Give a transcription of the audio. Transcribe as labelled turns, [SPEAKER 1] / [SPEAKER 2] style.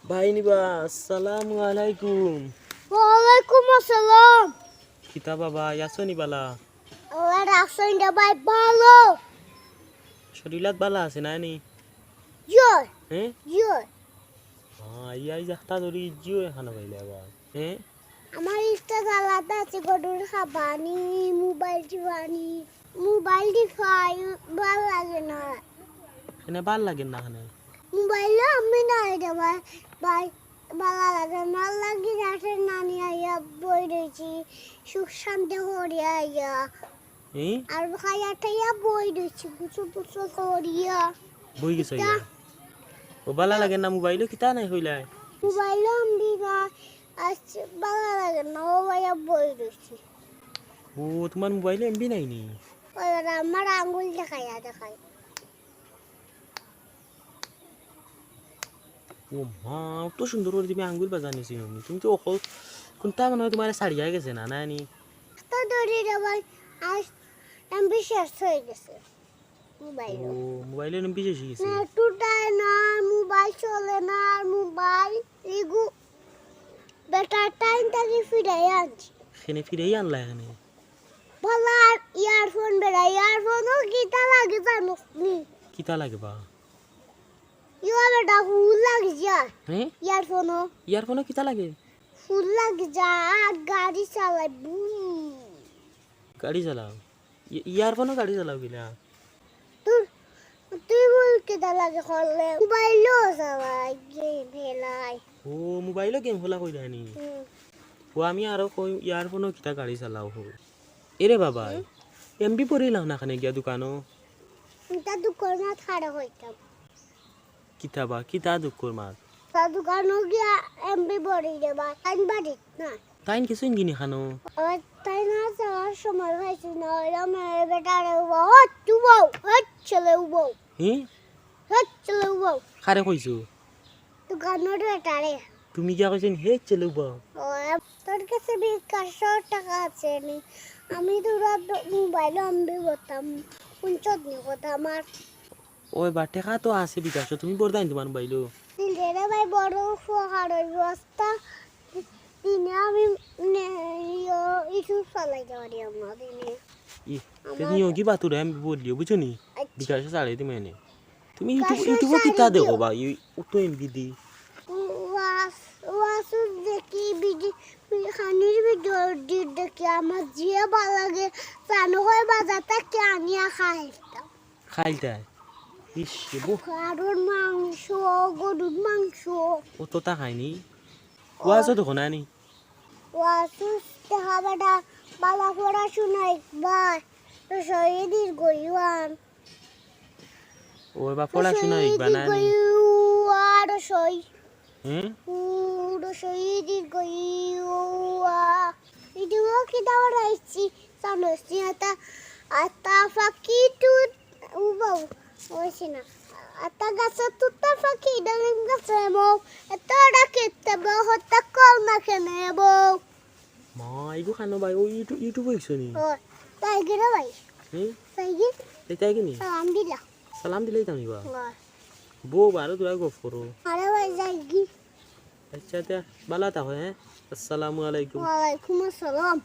[SPEAKER 1] ভাই নিবা আসসালামু আলাইকুম।
[SPEAKER 2] ওয়ালাইকুম আসসালাম।
[SPEAKER 1] কিতা বাবা ইয়াছো নি বালা?
[SPEAKER 2] আল্লাহ রাখছেন রে ভাই ভালো।
[SPEAKER 1] শরীরাত বালা আছে না নি?
[SPEAKER 2] জয়
[SPEAKER 1] হ্যাঁ
[SPEAKER 2] জয়
[SPEAKER 1] ইয়াই যাতা ধরি জিও এখানে পাইলে আবার হ্যাঁ।
[SPEAKER 2] আমার ইচ্ছা আলাদা আছে গরুর খাবানি মোবাইল টিপানি মোবাইল টিপাই ভালো লাগে না।
[SPEAKER 1] এখানে ভাল লাগে না এখানে
[SPEAKER 2] মোবাইলে আমি না রে ভাই ভাই ভালো লাগে না লাগি রাতে নানি আইয়া বই রয়েছি সুখ শান্তি করিয়া আইয়া
[SPEAKER 1] হ্যাঁ
[SPEAKER 2] আর খাইয়া টাইয়া বই রয়েছি বুঝো বুঝো করিয়া
[SPEAKER 1] বই গেছে ইয়া ও বালা লাগে না মোবাইলে কিতা নাই হইলাই
[SPEAKER 2] মোবাইলে আমি না আচ্ছা ভালো লাগে না ও ভাইয়া বই রয়েছি।
[SPEAKER 1] ও তোমার মোবাইলে এমবি নাই নি?
[SPEAKER 2] ওই আমার আঙ্গুল দেখাইয়া দেখাই
[SPEAKER 1] ও মা তো সুন্দর করে তুমি আঙ্গুল বাজানিছি তুমি তো অকল কোনটা মনে হয় তোমার সারিয়া গেছে না না নি?
[SPEAKER 2] তো ধরি রে ভাই আজ এমবি শেষ হয়ে গেছে
[SPEAKER 1] ও
[SPEAKER 2] মোবাইল
[SPEAKER 1] মোবাইলে এমবি শেষ হয়ে গেছে।
[SPEAKER 2] না টুটাই না মোবাইল চলে না মোবাইল ইগু বেটার টাইম থেকে ফিরাই আনছি
[SPEAKER 1] এখানে ফিরেই আনলা এখানে
[SPEAKER 2] ভালো আর ইয়ারফোন বেড়া ইয়ারফোনও কিতা লাগে জানো নি
[SPEAKER 1] কিতা লাগে বা?
[SPEAKER 2] ইয়া বেটা ফুল লাগে যায়
[SPEAKER 1] হ্যাঁ
[SPEAKER 2] ইয়ারফোনও
[SPEAKER 1] ইয়ারফোনে কিতা লাগে?
[SPEAKER 2] ফুল লাগে যায় আর গাড়ি চালাই
[SPEAKER 1] গাড়ি চালাও ইয়ারফোনে গাড়ি চালাও গিলা
[SPEAKER 2] তুই তুই বল কিতা লাগে করলে মোবাইলও চালাই গেম খেলাই
[SPEAKER 1] ও মোবাইলে গেম খেলা কইলা নি? ও আমি আরো কই ইয়ারফোনে কিতা গাড়ি চালাও হো এরে বাবা এমবি পড়িলাম না খানে গিয়া দোকানো
[SPEAKER 2] তা দোকানে খাড়া হইতাম
[SPEAKER 1] কিতা বা কিতা দুঃখর মাত
[SPEAKER 2] তা দোকানে গিয়া এমবি বড়ি দেবা টাইম বাড়ি না
[SPEAKER 1] তাইন কিছুই কিনি খানো
[SPEAKER 2] আর তাই না যাওয়ার সময় হয়েছে না ওরা মেয়ে বেটারে হট চুবৌ হট চলে উবৌ
[SPEAKER 1] হ্যাঁ
[SPEAKER 2] হট চলে উবৌ
[SPEAKER 1] খারে কইছো
[SPEAKER 2] দোকানের বেটারে
[SPEAKER 1] তুমি গিয়া কইছেন হে চলুব
[SPEAKER 2] ও তোর কাছে 20 টাকা আছে নি আমি তোরা মোবাইলে এমবি করতাম 50 কথা আমার
[SPEAKER 1] ওই বা টেকা তো আছে বিকাশ তুমি বড়দাইন তোমার মোবাইলো
[SPEAKER 2] দিলে ভাই বড় ফোহার ব্যবস্থা দিনে আমি ইউটিউব চালাই যাওয়ারি আমার দিনে
[SPEAKER 1] নিও কি বাতুরে আমি বলিও বুঝছো নি বিকাশ চালাই তুমি এনে তুমি ইউটিউবে কিতা দেখো বা তো এমবি দি
[SPEAKER 2] ওয়াসু দেখি খানির ভিডিও দেখি আমার জিয়ে ভালো লাগে চানু হয় বাজারটা কে আনিয়া খাইতাম
[SPEAKER 1] খাইতা ইস বো
[SPEAKER 2] কারণ মাংস গরুর মাংস
[SPEAKER 1] ও তো তা খাইনি ওয়াজও দেখো না নি
[SPEAKER 2] ওয়াসু দেখা বেটা বাবা পড়াশোনা একবার শহীদের গইওয়ান
[SPEAKER 1] ওই বা পড়াশোনা ইকবা না নি
[SPEAKER 2] আর সই
[SPEAKER 1] হুম
[SPEAKER 2] পুরো শহীদের গইওয়া ভিডিও কি দাওয়ার আইছি সামনে আতা আতা ফাকি টু উবাও ওইছি না আতা গাছে তুতা ফাকি ডালিম গাছে মো এত ডাকেতে বহুত কল না কেনে বউ
[SPEAKER 1] মা ইগো খানো ভাই ও ইউটিউবে ইকছো নি
[SPEAKER 2] ও তাই গিরা ভাই
[SPEAKER 1] হুম
[SPEAKER 2] তাই গি
[SPEAKER 1] তাই কি নি
[SPEAKER 2] সালাম দিলা
[SPEAKER 1] সালাম দিলেই তামি বা বো বারো তোরা গপ করো
[SPEAKER 2] আরে ভাই যাই গি
[SPEAKER 1] আচ্ছা তা বালা তা হয় হ্যাঁ আসসালামু আলাইকুম
[SPEAKER 2] ওয়ালাইকুম আসসালাম